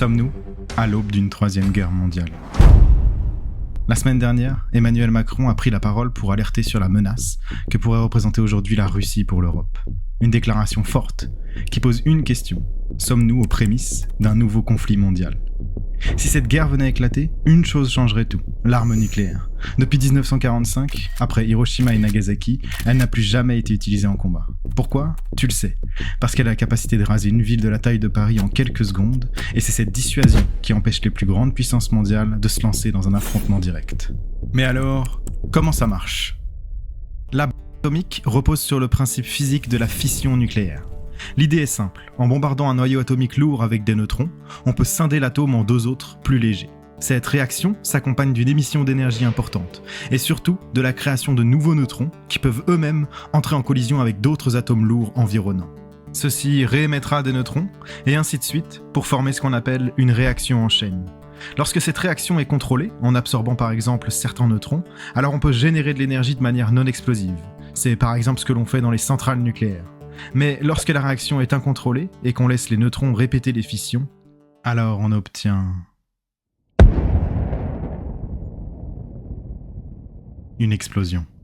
sommes-nous à l'aube d'une troisième guerre mondiale. La semaine dernière, Emmanuel Macron a pris la parole pour alerter sur la menace que pourrait représenter aujourd'hui la Russie pour l'Europe. Une déclaration forte qui pose une question. Sommes-nous aux prémices d'un nouveau conflit mondial ? Si cette guerre venait à éclater, une chose changerait tout, l'arme nucléaire. Depuis 1945, après Hiroshima et Nagasaki, elle n'a plus jamais été utilisée en combat. Pourquoi ? Tu le sais. Parce qu'elle a la capacité de raser une ville de la taille de Paris en quelques secondes, et c'est cette dissuasion qui empêche les plus grandes puissances mondiales de se lancer dans un affrontement direct. Mais alors, comment ça marche ? La bombe atomique repose sur le principe physique de la fission nucléaire. L'idée est simple, en bombardant un noyau atomique lourd avec des neutrons, on peut scinder l'atome en deux autres plus légers. Cette réaction s'accompagne d'une émission d'énergie importante, et surtout de la création de nouveaux neutrons qui peuvent eux-mêmes entrer en collision avec d'autres atomes lourds environnants. Ceci réémettra des neutrons, et ainsi de suite, pour former ce qu'on appelle une réaction en chaîne. Lorsque cette réaction est contrôlée, en absorbant par exemple certains neutrons, alors on peut générer de l'énergie de manière non explosive. C'est par exemple ce que l'on fait dans les centrales nucléaires. Mais lorsque la réaction est incontrôlée et qu'on laisse les neutrons répéter les fissions, alors on obtient une explosion.